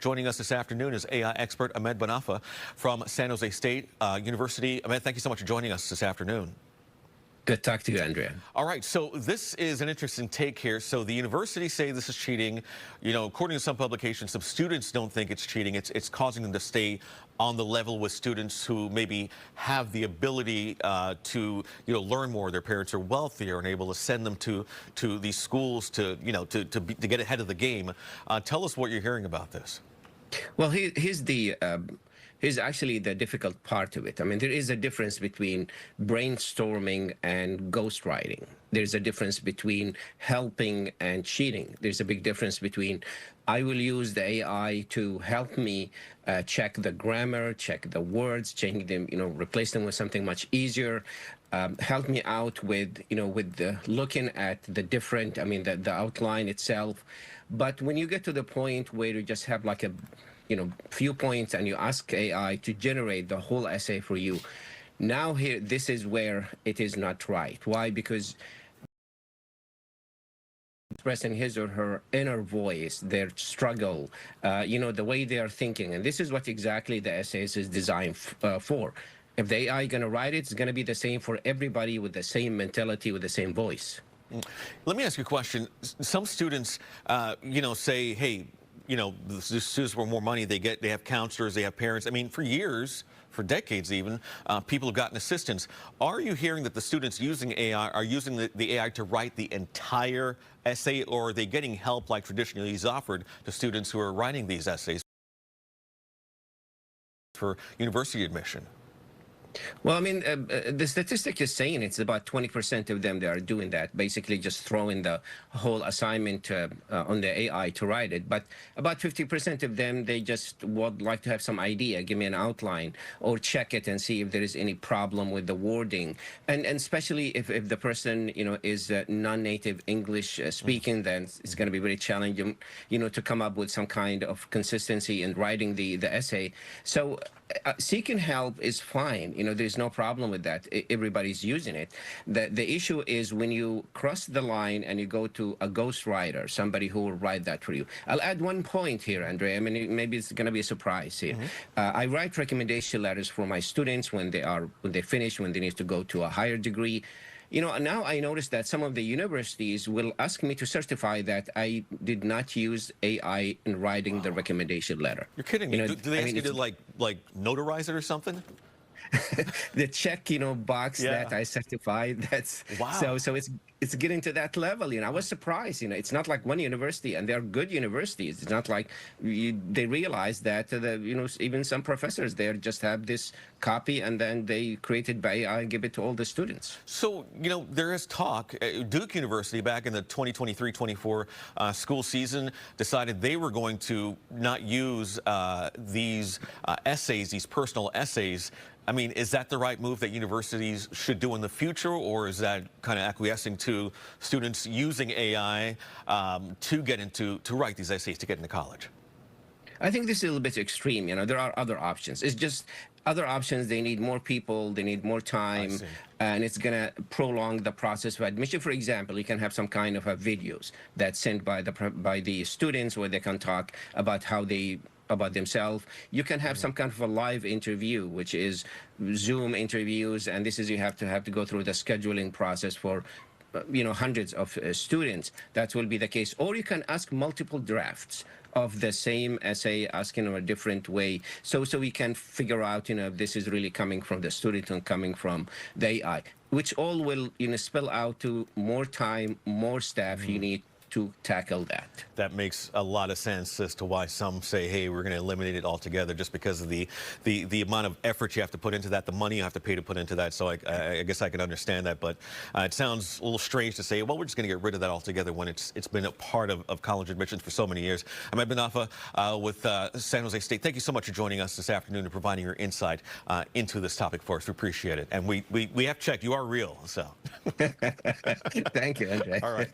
Joining us this afternoon is AI expert Ahmed Banafa from San Jose State University. Ahmed, thank you so much for joining us this afternoon. Good talk to you, Andrea. All right, so this is an interesting take here. So the universities say this is cheating. You know, according to some publications, some students don't think it's cheating. It's causing them to stay on the level with students who maybe have the ability to, learn more. Their parents are wealthier and able to send them to these schools to get ahead of the game. Tell us what you're hearing about this. Well, here's actually the difficult part of it. I mean, there is a difference between brainstorming and ghostwriting. There's a difference between helping and cheating. There's a big difference between I will use the AI to help me check the grammar, check the words, change them, replace them with something much easier. Help me out with, looking at the different, the outline itself. But when you get to the point where you just have like a few points and you ask AI to generate the whole essay for you, now this is where it is not right. Why? Because expressing his or her inner voice, their struggle, the way they are thinking. And this is what exactly the essays is designed for. If the AI going to write it, it's going to be the same for everybody with the same mentality, with the same voice. Let me ask you a question. Some students, say, hey, the students want more money, they have counselors, they have parents. I mean, for years, for decades even, people have gotten assistance. Are you hearing that the students using AI are using the AI to write the entire essay, or are they getting help like traditionally is offered to students who are writing these essays for university admission? Well, the statistic is saying it's about 20% of them that are doing that, basically just throwing the whole assignment on the AI to write it. But about 50% of them, they just would like to have some idea, give me an outline, or check it and see if there is any problem with the wording. And especially if the person, is non-native English speaking, then it's going to be very challenging, to come up with some kind of consistency in writing the essay. So seeking help is fine. There's no problem with that. Everybody's using it. The issue is when you cross the line and you go to a ghostwriter, somebody who will write that for you. I'll add one point here, Andre. Maybe it's going to be a surprise here. I write recommendation letters for my students when they finish, when they need to go to a higher degree. Now I noticed that some of the universities will ask me to certify that I did not use AI in writing the recommendation letter. You're kidding me. Do they ask you to like notarize it or something? The check, box that I certified. That's wow. So it's getting to that level. I was surprised. It's not like one university, and they're good universities. It's not like they realize that even some professors there just have this copy and then they create it by AI and give it to all the students. So there is talk. Duke University back in the 2023-24 school season decided they were going to not use these essays, these personal essays. Is that the right move that universities should do in the future, or is that kind of acquiescing to students using AI to write these essays to get into college? I think this is a little bit extreme. There are other options. It's just other options. They need more people. They need more time, and it's going to prolong the process of admission. For example, you can have some kind of videos that's sent by the students where they can talk about about themselves. You can have some kind of a live interview, which is Zoom interviews, and this is you have to go through the scheduling process for hundreds of students. That will be the case. Or you can ask multiple drafts of the same essay, asking in a different way, so we can figure out if this is really coming from the student and coming from the AI, which all will spill out to more time, more staff you need to tackle that. That makes a lot of sense as to why some say, hey, we're going to eliminate it altogether, just because of the amount of effort you have to put into that, the money you have to pay to put into that. So I guess I can understand that, but it sounds a little strange to say, well, we're just going to get rid of that altogether when it's been a part of college admissions for so many years. Ahmed Banafa with San Jose State, thank you so much for joining us this afternoon and providing your insight into this topic for us. We appreciate it. And we have checked. You are real, so. Thank you, Andre. All right.